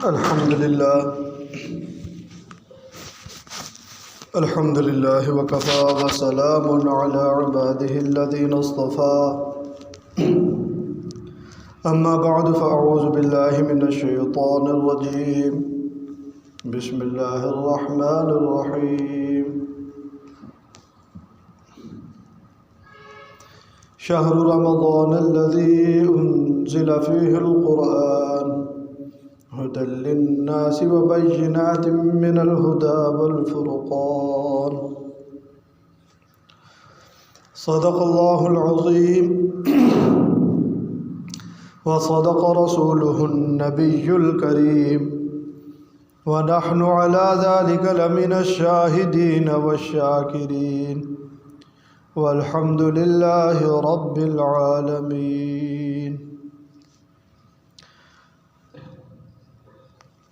الحمد لله وكفى وسلام على عباده الذين اصطفى أما بعد فأعوذ بالله من الشيطان الرجيم بسم الله الرحمن الرحيم شهر رمضان الذي أنزل فيه القرآن هدى للناس وبينات من الهدى والفرقان صدق الله العظيم وصدق رسوله النبي الكريم ونحن على ذلك لمن الشاهدين والشاكرين والحمد لله رب العالمين۔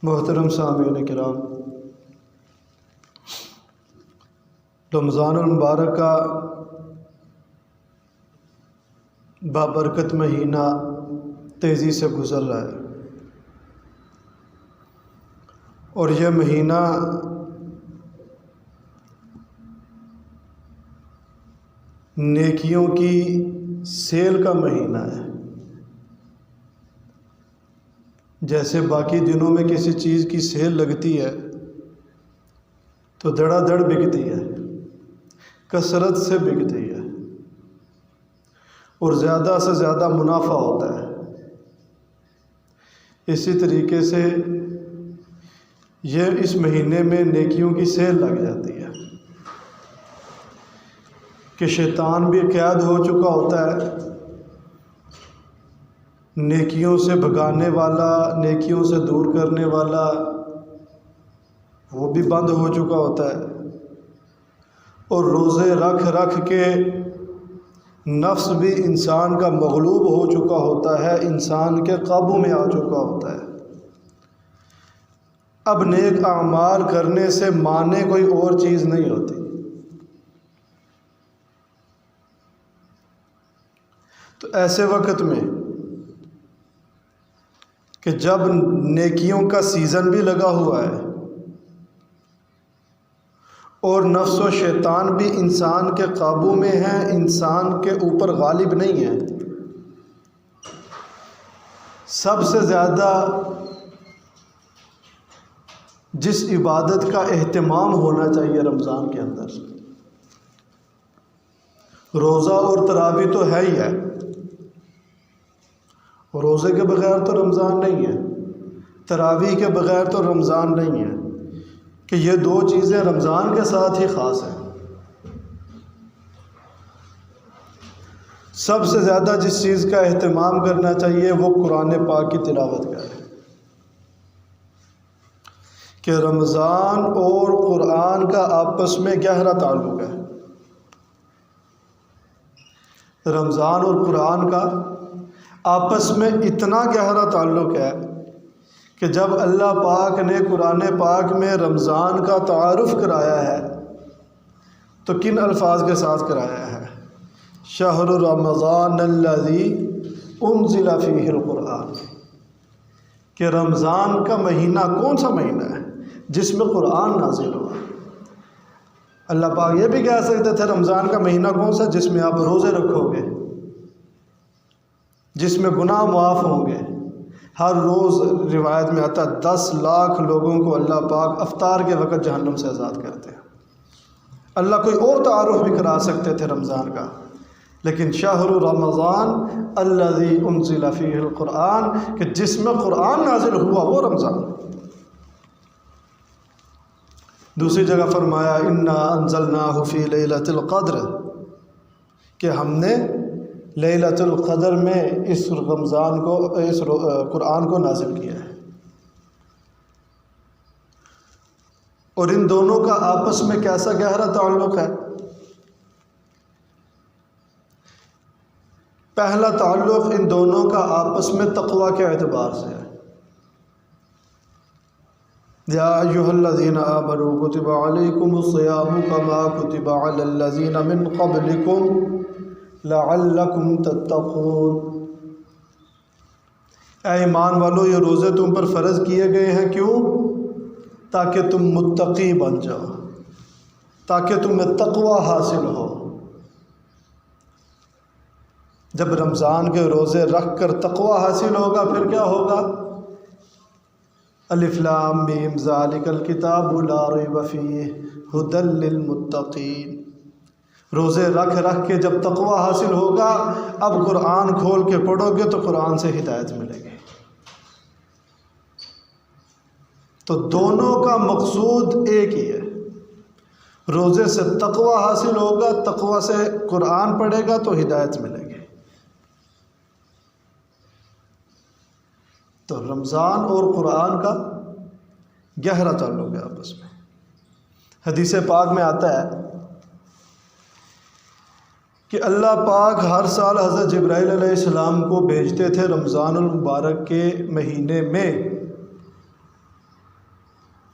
محترم سامعین کرام، رمضان المبارک کا بابرکت مہینہ تیزی سے گزر رہا ہے، اور یہ مہینہ نیکیوں کی سیل کا مہینہ ہے۔ جیسے باقی دنوں میں کسی چیز کی سیل لگتی ہے تو دھڑا دھڑ بکتی ہے، کثرت سے بکتی ہے اور زیادہ سے زیادہ منافع ہوتا ہے۔ اسی طریقے سے یہ اس مہینے میں نیکیوں کی سیل لگ جاتی ہے کہ شیطان بھی قید ہو چکا ہوتا ہے، نیکیوں سے بھگانے والا، نیکیوں سے دور کرنے والا وہ بھی بند ہو چکا ہوتا ہے، اور روزے رکھ رکھ کے نفس بھی انسان کا مغلوب ہو چکا ہوتا ہے، انسان کے قابو میں آ چکا ہوتا ہے۔ اب نیک اعمال کرنے سے مانے کوئی اور چیز نہیں ہوتی۔ تو ایسے وقت میں کہ جب نیکیوں کا سیزن بھی لگا ہوا ہے اور نفس و شیطان بھی انسان کے قابو میں ہیں، انسان کے اوپر غالب نہیں ہے، سب سے زیادہ جس عبادت کا اہتمام ہونا چاہیے رمضان کے اندر، روزہ اور تراویح تو ہے ہی ہے، روزے کے بغیر تو رمضان نہیں ہے، تراویح کے بغیر تو رمضان نہیں ہے، کہ یہ دو چیزیں رمضان کے ساتھ ہی خاص ہیں۔ سب سے زیادہ جس چیز کا اہتمام کرنا چاہیے وہ قرآن پاک کی تلاوت کا ہے، کہ رمضان اور قرآن کا آپس میں گہرا تعلق ہے۔ رمضان اور قرآن کا آپس میں اتنا گہرا تعلق ہے کہ جب اللہ پاک نے قرآن پاک میں رمضان کا تعارف کرایا ہے تو کن الفاظ کے ساتھ کرایا ہے؟ شہر رمضان الذی انزل فیہ القرآن، کہ رمضان کا مہینہ کون سا مہینہ ہے جس میں قرآن نازل ہوا۔ اللہ پاک یہ بھی کہہ سکتے تھے رمضان کا مہینہ کون سا جس میں آپ روزے رکھو گے، جس میں گناہ معاف ہوں گے۔ ہر روز روایت میں آتا 10 لاکھ لوگوں کو اللہ پاک افطار کے وقت جہنم سے آزاد کرتے ہیں۔ اللہ کوئی اور تعارف بھی کرا سکتے تھے رمضان کا، لیکن شہر رمضان الذی انزل فیہ القرآن، کہ جس میں قرآن نازل ہوا وہ رمضان۔ دوسری جگہ فرمایا انا انزلناہ فی لیلۃ القدر، کہ ہم نے لیلۃ القدر میں اس رمضان کو، اس قرآن کو نازل کیا ہے۔ اور ان دونوں کا آپس میں کیسا گہرا تعلق ہے؟ پہلا تعلق ان دونوں کا آپس میں تقوی کے اعتبار سے ہے۔ یا ایھا الذین آمنوا کتب علیکم الصیام کما کتب علی الذین من قبلکم لعلکم تتقون، اے ایمان والو یہ روزے تم پر فرض کیے گئے ہیں، کیوں؟ تاکہ تم متقی بن جاؤ، تاکہ تمہیں تقوی حاصل ہو۔ جب رمضان کے روزے رکھ کر تقوی حاصل ہوگا پھر کیا ہوگا؟ الف لام میم ذالک الکتاب لا ریب فیہ ھدی للمتقین۔ روزے رکھ رکھ کے جب تقوی حاصل ہوگا، اب قرآن کھول کے پڑھو گے تو قرآن سے ہدایت ملے گی۔ تو دونوں کا مقصود ایک ہی ہے، روزے سے تقوی حاصل ہوگا، تقوی سے قرآن پڑھے گا تو ہدایت ملے گی۔ تو رمضان اور قرآن کا گہرا تعلق ہے آپس میں۔ حدیث پاک میں آتا ہے کہ اللہ پاک ہر سال حضرت جبرائیل علیہ السلام کو بھیجتے تھے رمضان المبارک کے مہینے میں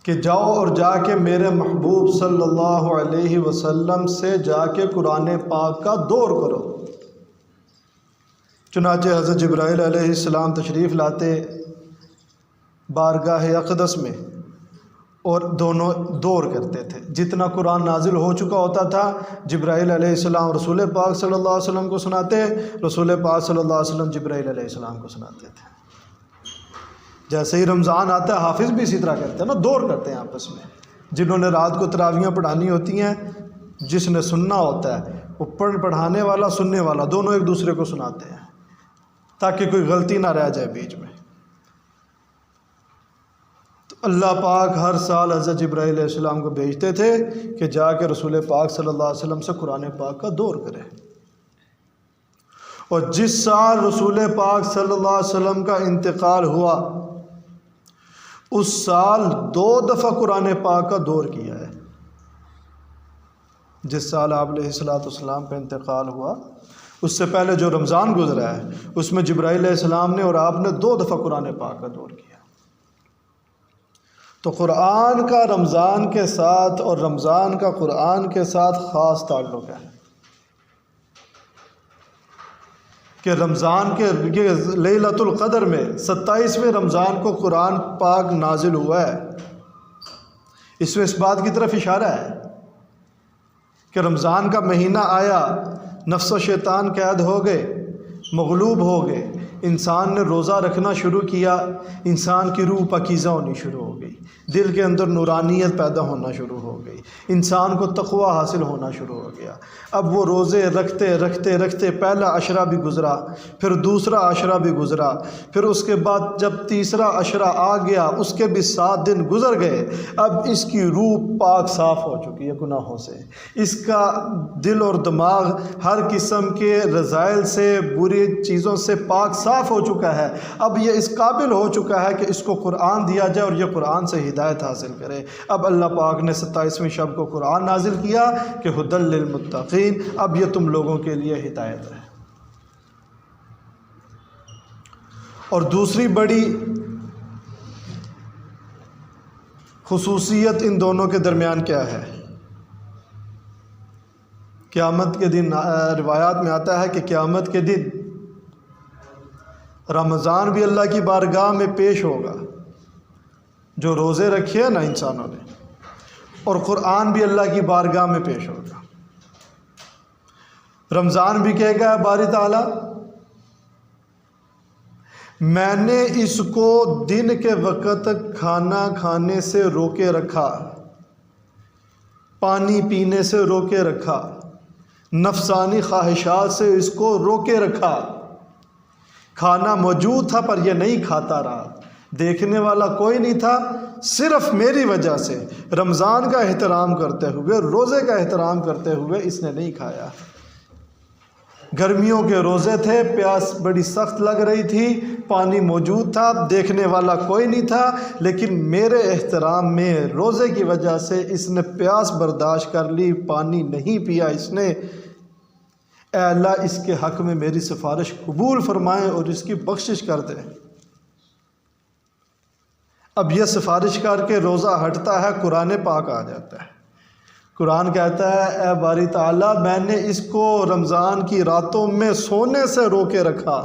کہ جاؤ اور جا کے میرے محبوب صلی اللہ علیہ وسلم سے جا کے قرآن پاک کا دور کرو۔ چنانچہ حضرت جبرائیل علیہ السلام تشریف لاتے بارگاہ اقدس میں اور دونوں دور کرتے تھے۔ جتنا قرآن نازل ہو چکا ہوتا تھا جبرائیل علیہ السلام رسول پاک صلی اللہ علیہ وسلم کو سناتے، رسول پاک صلی اللہ علیہ وسلم جبرائیل علیہ السلام کو سناتے تھے۔ جیسے ہی رمضان آتا ہے حافظ بھی اسی طرح کرتے ہیں نا، دور کرتے ہیں آپس میں۔ جنہوں نے رات کو تراویحیں پڑھانی ہوتی ہیں، جس نے سننا ہوتا ہے وہ پڑھانے والا سننے والا دونوں ایک دوسرے کو سناتے ہیں تاکہ کوئی غلطی نہ رہ جائے بیچ میں۔ تو اللہ پاک ہر سال حضرت جبرائیل علیہ السلام کو بھیجتے تھے کہ جا کے رسول پاک صلی اللہ علیہ وسلم سے قرآن پاک کا دور کرے۔ اور جس سال رسول پاک صلی اللہ علیہ وسلم کا انتقال ہوا اس سال 2 دفعہ قرآن پاک کا دور کیا ہے۔ جس سال آپ علیہ السلام کا انتقال ہوا اس سے پہلے جو رمضان گزرا ہے اس میں جبرائیل علیہ السلام نے اور آپ نے 2 دفعہ قرآن پاک کا دور کیا۔ تو قرآن کا رمضان کے ساتھ اور رمضان کا قرآن کے ساتھ خاص تعلق ہے کہ رمضان کے لیلۃ القدر میں 27ویں رمضان کو قرآن پاک نازل ہوا ہے۔ اس میں اس بات کی طرف اشارہ ہے کہ رمضان کا مہینہ آیا، نفس و شیطان قید ہو گئے، مغلوب ہو گئے، انسان نے روزہ رکھنا شروع کیا، انسان کی روح پاکیزہ ہونی شروع ہو گئی، دل کے اندر نورانیت پیدا ہونا شروع ہو گئی، انسان کو تقوی حاصل ہونا شروع ہو گیا۔ اب وہ روزے رکھتے رکھتے رکھتے پہلا عشرہ بھی گزرا، پھر دوسرا عشرہ بھی گزرا، پھر اس کے بعد جب تیسرا عشرہ آ گیا اس کے بھی 7 دن گزر گئے۔ اب اس کی روح پاک صاف ہو چکی ہے گناہوں سے، اس کا دل اور دماغ ہر قسم کے رذائل سے، بری چیزوں سے پاک صاف ہو چکا ہے۔ اب یہ اس قابل ہو چکا ہے کہ اس کو قرآن دیا جائے اور یہ قرآن سے ہدایت حاصل کرے۔ اب اللہ پاک نے 27ویں شب کو قرآن نازل کیا کہ ھدی للمتقین، اب یہ تم لوگوں کے لیے ہدایت ہے۔ اور دوسری بڑی خصوصیت ان دونوں کے درمیان کیا ہے؟ قیامت کے دن روایات میں آتا ہے کہ قیامت کے دن رمضان بھی اللہ کی بارگاہ میں پیش ہوگا، جو روزے رکھے ہیں نا انسانوں نے، اور قرآن بھی اللہ کی بارگاہ میں پیش ہوگا۔ رمضان بھی کہے گا باری تعالیٰ میں نے اس کو دن کے وقت کھانا کھانے سے روکے رکھا، پانی پینے سے روکے رکھا، نفسانی خواہشات سے اس کو روکے رکھا۔ کھانا موجود تھا پر یہ نہیں کھاتا رہا، دیکھنے والا کوئی نہیں تھا، صرف میری وجہ سے رمضان کا احترام کرتے ہوئے، روزے کا احترام کرتے ہوئے اس نے نہیں کھایا۔ گرمیوں کے روزے تھے، پیاس بڑی سخت لگ رہی تھی، پانی موجود تھا، دیکھنے والا کوئی نہیں تھا، لیکن میرے احترام میں روزے کی وجہ سے اس نے پیاس برداشت کر لی، پانی نہیں پیا اس نے۔ اے اللہ اس کے حق میں میری سفارش قبول فرمائیں اور اس کی بخشش کر دیں۔ اب یہ سفارش کر کے روزہ ہٹتا ہے، قرآن پاک آ جاتا ہے۔ قرآن کہتا ہے اے باری تعالیٰ میں نے اس کو رمضان کی راتوں میں سونے سے روکے رکھا،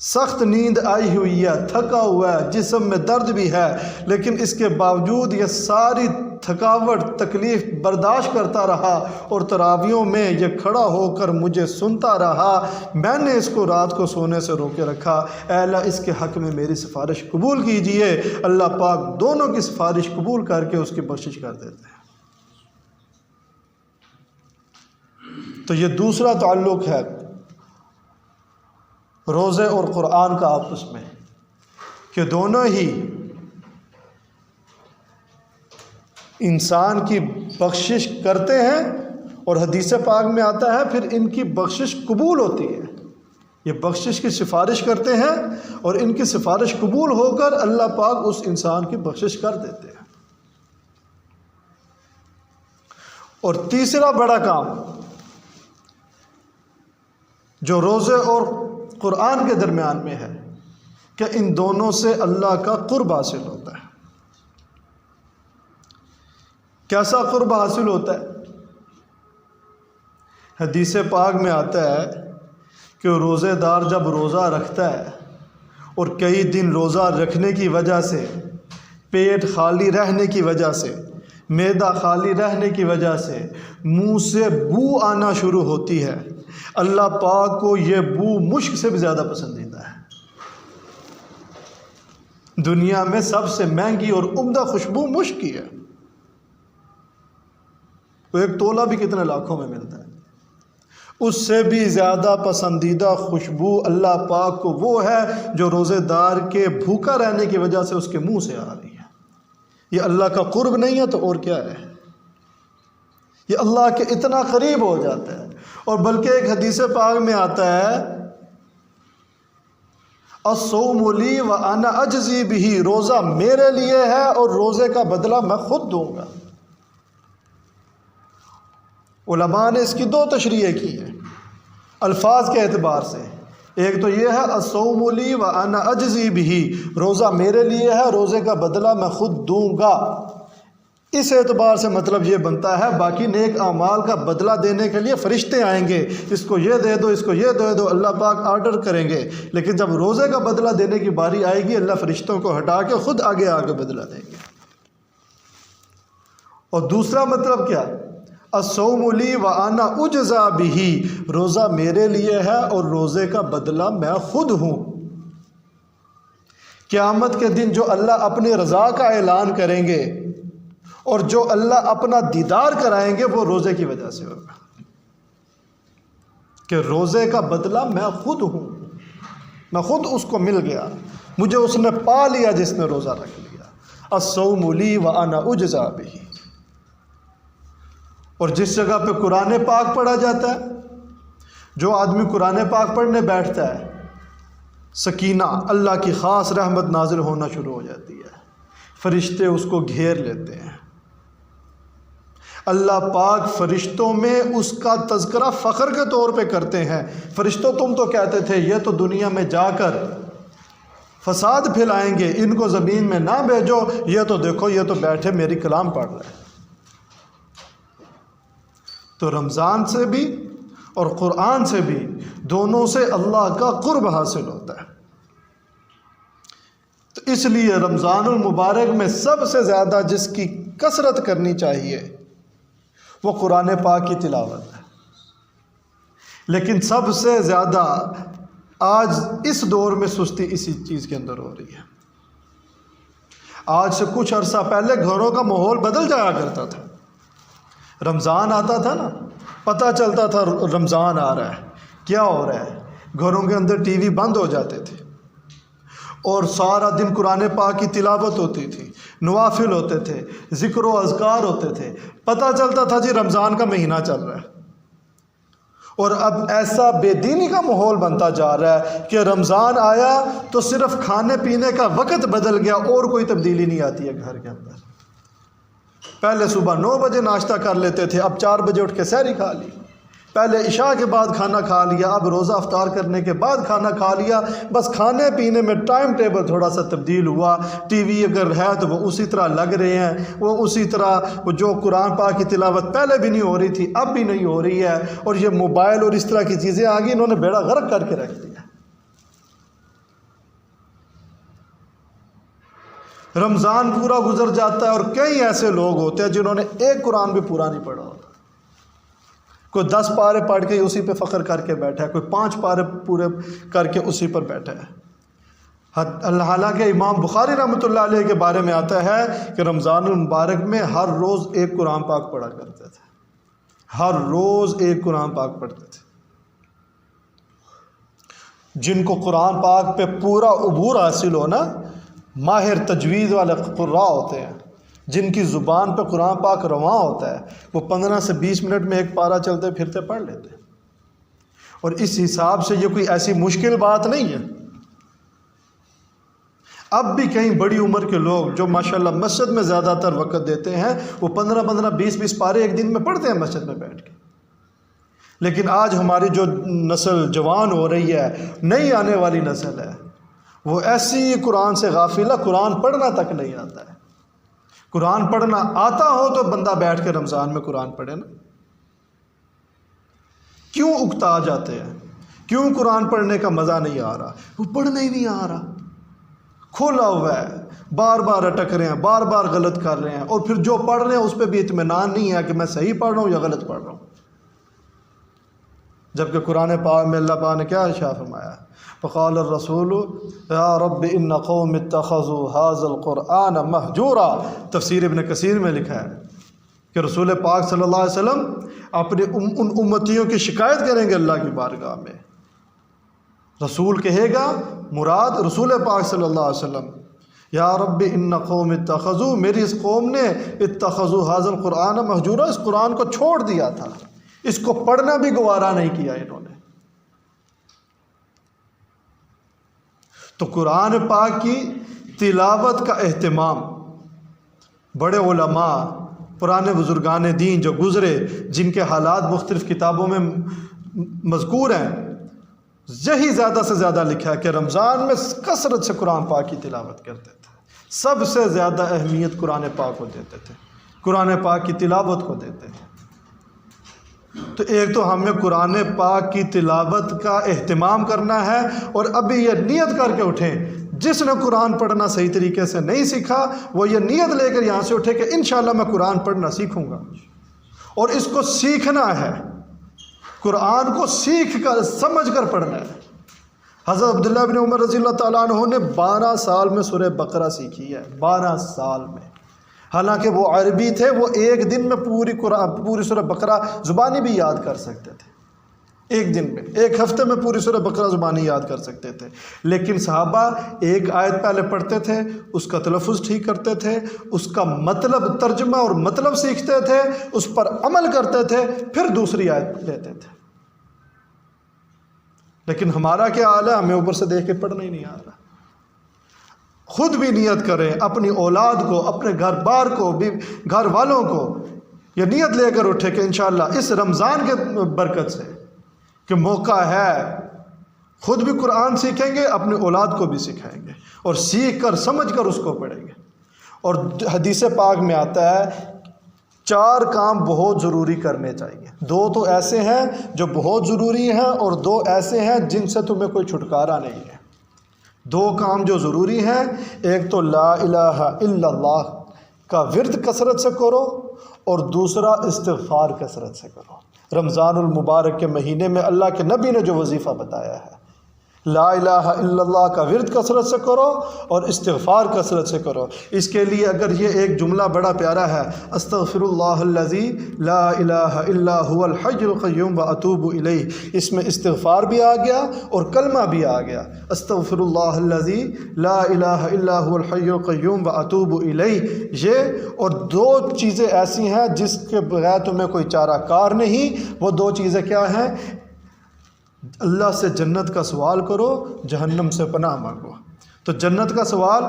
سخت نیند آئی ہوئی ہے، تھکا ہوا ہے، جسم میں درد بھی ہے، لیکن اس کے باوجود یہ ساری تھکاوٹ تکلیف برداشت کرتا رہا اور تراویحوں میں یہ کھڑا ہو کر مجھے سنتا رہا۔ میں نے اس کو رات کو سونے سے روکے رکھا۔ اے اللہ اس کے حق میں میری سفارش قبول کیجئے۔ اللہ پاک دونوں کی سفارش قبول کر کے اس کی بخشش کر دیتے ہیں۔ تو یہ دوسرا تعلق ہے روزے اور قرآن کا آپس میں، کہ دونوں ہی انسان کی بخشش کرتے ہیں، اور حدیث پاک میں آتا ہے پھر ان کی بخشش قبول ہوتی ہے۔ یہ بخشش کی سفارش کرتے ہیں اور ان کی سفارش قبول ہو کر اللہ پاک اس انسان کی بخشش کر دیتے ہیں۔ اور تیسرا بڑا کام جو روزے اور قرآن کے درمیان میں ہے کہ ان دونوں سے اللہ کا قرب حاصل ہوتا ہے۔ کیسا قرب حاصل ہوتا ہے؟ حدیث پاک میں آتا ہے کہ روزے دار جب روزہ رکھتا ہے اور کئی دن روزہ رکھنے کی وجہ سے، پیٹ خالی رہنے کی وجہ سے، معدہ خالی رہنے کی وجہ سے منہ سے بو آنا شروع ہوتی ہے، اللہ پاک کو یہ بو مشک سے بھی زیادہ پسندیدہ ہے۔ دنیا میں سب سے مہنگی اور عمدہ خوشبو مشک کی ہے۔ وہ ایک تولہ بھی کتنے لاکھوں میں ملتا ہے، اس سے بھی زیادہ پسندیدہ خوشبو اللہ پاک کو وہ ہے جو روزے دار کے بھوکا رہنے کی وجہ سے اس کے منہ سے آ رہی ہے۔ یہ اللہ کا قرب نہیں ہے تو اور کیا ہے؟ یہ اللہ کے اتنا قریب ہو جاتا ہے۔ اور بلکہ ایک حدیث پاک میں آتا ہے الصوم لی وانا اجزی بہ، روزہ میرے لیے ہے اور روزے کا بدلہ میں خود دوں گا۔ علماء نے اس کی دو تشریح کی ہیں الفاظ کے اعتبار سے۔ ایک تو یہ ہے الصوم لی وانا اجزی بہ، روزہ میرے لیے ہے، روزے کا بدلہ میں خود دوں گا۔ اس اعتبار سے مطلب یہ بنتا ہے باقی نیک اعمال کا بدلہ دینے کے لیے فرشتے آئیں گے، اس کو یہ دے دو، اس کو یہ دے دو، اللہ پاک آرڈر کریں گے، لیکن جب روزے کا بدلہ دینے کی باری آئے گی اللہ فرشتوں کو ہٹا کے خود آگے آگے بدلہ دیں گے۔ اور دوسرا مطلب کیا؟ الصوم لی وانا اجزا بہ، روزہ میرے لیے ہے اور روزے کا بدلہ میں خود ہوں۔ قیامت کے دن جو اللہ اپنی رضا کا اعلان کریں گے اور جو اللہ اپنا دیدار کرائیں گے وہ روزے کی وجہ سے ہوگا، کہ روزے کا بدلہ میں خود ہوں، میں خود اس کو مل گیا، مجھے اس نے پا لیا جس نے روزہ رکھ لیا۔ الصوم لی وانا اجزا بہ۔ اور جس جگہ پہ قرآن پاک پڑھا جاتا ہے، جو آدمی قرآن پاک پڑھنے بیٹھتا ہے، سکینہ اللہ کی خاص رحمت نازل ہونا شروع ہو جاتی ہے، فرشتے اس کو گھیر لیتے ہیں۔ اللہ پاک فرشتوں میں اس کا تذکرہ فخر کے طور پہ کرتے ہیں۔ فرشتوں تم تو کہتے تھے یہ تو دنیا میں جا کر فساد پھیلائیں گے، ان کو زمین میں نہ بھیجو، یہ تو دیکھو یہ تو بیٹھے میری کلام پڑھ رہے ہیں۔ تو رمضان سے بھی اور قرآن سے بھی دونوں سے اللہ کا قرب حاصل ہوتا ہے۔ تو اس لیے رمضان المبارک میں سب سے زیادہ جس کی کثرت کرنی چاہیے وہ قرآن پاک کی تلاوت ہے۔ لیکن سب سے زیادہ آج اس دور میں سستی اسی چیز کے اندر ہو رہی ہے۔ آج سے کچھ عرصہ پہلے گھروں کا ماحول بدل جایا کرتا تھا۔ رمضان آتا تھا نا، پتہ چلتا تھا رمضان آ رہا ہے، کیا ہو رہا ہے، گھروں کے اندر ٹی وی بند ہو جاتے تھے اور سارا دن قرآن پاک کی تلاوت ہوتی تھی، نوافل ہوتے تھے، ذکر و اذکار ہوتے تھے، پتہ چلتا تھا جی رمضان کا مہینہ چل رہا ہے۔ اور اب ایسا بے دینی کا ماحول بنتا جا رہا ہے کہ رمضان آیا تو صرف کھانے پینے کا وقت بدل گیا اور کوئی تبدیلی نہیں آتی ہے گھر کے اندر۔ پہلے صبح 9 بجے ناشتہ کر لیتے تھے، اب 4 بجے اٹھ کے سحری کھا لی، پہلے عشاء کے بعد کھانا کھا لیا، اب روزہ افطار کرنے کے بعد کھانا کھا لیا۔ بس کھانے پینے میں ٹائم ٹیبل تھوڑا سا تبدیل ہوا، ٹی وی اگر ہے تو وہ اسی طرح لگ رہے ہیں، وہ اسی طرح وہ جو قرآن پاک کی تلاوت پہلے بھی نہیں ہو رہی تھی اب بھی نہیں ہو رہی ہے، اور یہ موبائل اور اس طرح کی چیزیں آ گئی، انہوں نے بیڑا غرق کر کے رکھ دیا۔ رمضان پورا گزر جاتا ہے اور کئی ایسے لوگ ہوتے ہیں جنہوں نے ایک قرآن بھی پورا نہیں پڑھا ہوتا. کوئی 10 پارے پڑھ کے اسی پہ فخر کر کے بیٹھا ہے, کوئی 5 پارے پورے کر کے اسی پر بیٹھا ہے. حالانکہ امام بخاری رحمۃ اللہ علیہ کے بارے میں آتا ہے کہ رمضان المبارک میں ہر روز ایک قرآن پاک پڑھا کرتے تھے, ہر روز ایک قرآن پاک پڑھتے تھے. جن کو قرآن پاک پہ پورا عبور حاصل ہو نا, ماہر تجوید والے قراء ہوتے ہیں, جن کی زبان پہ قرآن پاک رواں ہوتا ہے, وہ 15 سے 20 منٹ میں ایک پارہ چلتے پھرتے پڑھ لیتے ہیں. اور اس حساب سے یہ کوئی ایسی مشکل بات نہیں ہے. اب بھی کئی بڑی عمر کے لوگ جو ماشاءاللہ مسجد میں زیادہ تر وقت دیتے ہیں, وہ 15 20 پارے ایک دن میں پڑھتے ہیں مسجد میں بیٹھ کے. لیکن آج ہماری جو نسل جوان ہو رہی ہے, نئی آنے والی نسل ہے, وہ ایسی قرآن سے غافل ہے, قرآن پڑھنا تک نہیں آتا ہے. قرآن پڑھنا آتا ہو تو بندہ بیٹھ کے رمضان میں قرآن پڑھے نا. کیوں اکتا جاتے ہیں, کیوں قرآن پڑھنے کا مزہ نہیں آ رہا؟ وہ پڑھنا ہی نہیں آ رہا, کھولا ہوا ہے, بار بار اٹک رہے ہیں, بار بار غلط کر رہے ہیں, اور پھر جو پڑھ رہے ہیں اس پہ بھی اطمینان نہیں ہے کہ میں صحیح پڑھ رہا ہوں یا غلط پڑھ رہا ہوں. جبکہ قرآن پاک میں اللہ پاک نے کیا ارشاد فرمایا؟ فقال الرسول یا رب ان قوم اتخذوا هذا القرآن مہجورا. تفسیر ابن کثیر میں لکھا ہے کہ رسول پاک صلی اللہ علیہ وسلم اپنے ان امتیوں کی شکایت کریں گے اللہ کی بارگاہ میں. رسول کہے گا, مراد رسول پاک صلی اللہ علیہ وسلم, یا رب ان قوم اتخذوا, میری اس قوم نے اتخذوا هذا القرآن مہجورا, اس قرآن کو چھوڑ دیا تھا, اس کو پڑھنا بھی گوارا نہیں کیا انہوں نے. تو قرآن پاک کی تلاوت کا اہتمام بڑے علماء, پرانے بزرگان دین جو گزرے, جن کے حالات مختلف کتابوں میں مذکور ہیں, یہی زیادہ سے زیادہ لکھا ہے کہ رمضان میں کثرت سے قرآن پاک کی تلاوت کرتے تھے. سب سے زیادہ اہمیت قرآن پاک کو دیتے تھے, قرآن پاک کی تلاوت کو دیتے تھے. تو ایک تو ہمیں قرآن پاک کی تلاوت کا اہتمام کرنا ہے, اور ابھی یہ نیت کر کے اٹھیں, جس نے قرآن پڑھنا صحیح طریقے سے نہیں سیکھا وہ یہ نیت لے کر یہاں سے اٹھے کہ انشاءاللہ میں قرآن پڑھنا سیکھوں گا. اور اس کو سیکھنا ہے, قرآن کو سیکھ کر سمجھ کر پڑھنا ہے. حضرت عبداللہ بن عمر رضی اللہ تعالیٰ عنہ نے 12 سال میں سورہ بقرہ سیکھی ہے, 12 سال میں. حالانکہ وہ عربی تھے, وہ ایک دن میں پوری سورہ بقرہ زبانی بھی یاد کر سکتے تھے, ایک دن میں, ایک ہفتے میں پوری سورہ بقرہ زبانی یاد کر سکتے تھے. لیکن صحابہ ایک آیت پہلے پڑھتے تھے, اس کا تلفظ ٹھیک کرتے تھے, اس کا مطلب ترجمہ اور مطلب سیکھتے تھے, اس پر عمل کرتے تھے, پھر دوسری آیت لیتے تھے. لیکن ہمارا کیا حال ہے, ہمیں اوپر سے دیکھ کے پڑھنا ہی نہیں آ رہا. خود بھی نیت کریں, اپنی اولاد کو, اپنے گھر بار کو, بھی گھر والوں کو یہ نیت لے کر اٹھے کہ انشاءاللہ اس رمضان کے برکت سے کہ موقع ہے, خود بھی قرآن سیکھیں گے, اپنی اولاد کو بھی سکھائیں گے, اور سیکھ کر سمجھ کر اس کو پڑھیں گے. اور حدیث پاک میں آتا ہے 4 کام بہت ضروری کرنے چاہیے. 2 تو ایسے ہیں جو بہت ضروری ہیں, اور 2 ایسے ہیں جن سے تمہیں کوئی چھٹکارا نہیں ہے. 2 کام جو ضروری ہیں, ایک تو لا الہ الا اللہ کا ورد کثرت سے کرو, اور دوسرا استغفار کثرت سے کرو. رمضان المبارک کے مہینے میں اللہ کے نبی نے جو وظیفہ بتایا ہے, لا الہ الا اللہ کا ورد کثرت سے کرو اور استغفار کثرت سے کرو. اس کے لیے اگر یہ ایک جملہ بڑا پیارا ہے, استغفر اللہ الذی لا الہ الا هو الحی القیوم واتوب الیہ, اس میں استغفار بھی آ گیا اور کلمہ بھی آ گیا. استغفر اللہ الذی لا الہ الا هو الحی القیوم واتوب الیہ. یہ اور 2 چیزیں ایسی ہیں جس کے بغیر تمہیں کوئی چارہ کار نہیں. وہ 2 چیزیں کیا ہیں؟ اللہ سے جنت کا سوال کرو, جہنم سے پناہ مانگو. تو جنت کا سوال,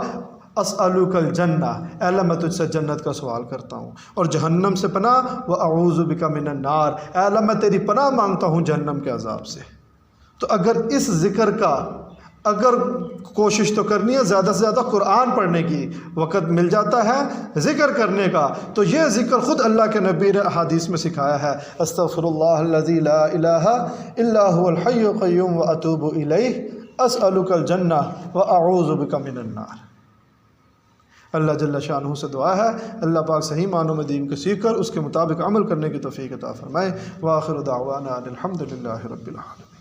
اسألک الجنہ, اے اللہ میں تجھ سے جنت کا سوال کرتا ہوں, اور جہنم سے پناہ, واعوذ بک من النار, اے اللہ میں تیری پناہ مانگتا ہوں جہنم کے عذاب سے. تو اگر اس ذکر کا اگر کوشش تو کرنی ہے زیادہ سے زیادہ قرآن پڑھنے کی, وقت مل جاتا ہے ذکر کرنے کا, تو یہ ذکر خود اللہ کے نبی نے احادیث میں سکھایا ہے. استغفر اللہ الذی لا الہ الا هو الحی القیوم واتوب الیہ, اسألک الجنہ واعوذ بک من النار. اللہ جل شانہ سے دعا ہے اللہ پاک صحیح معنوں میں دین کو سیکھ کر اس کے مطابق عمل کرنے کی توفیق عطا فرمائے۔ وآخر دعوانا الحمد للہ رب العالمین۔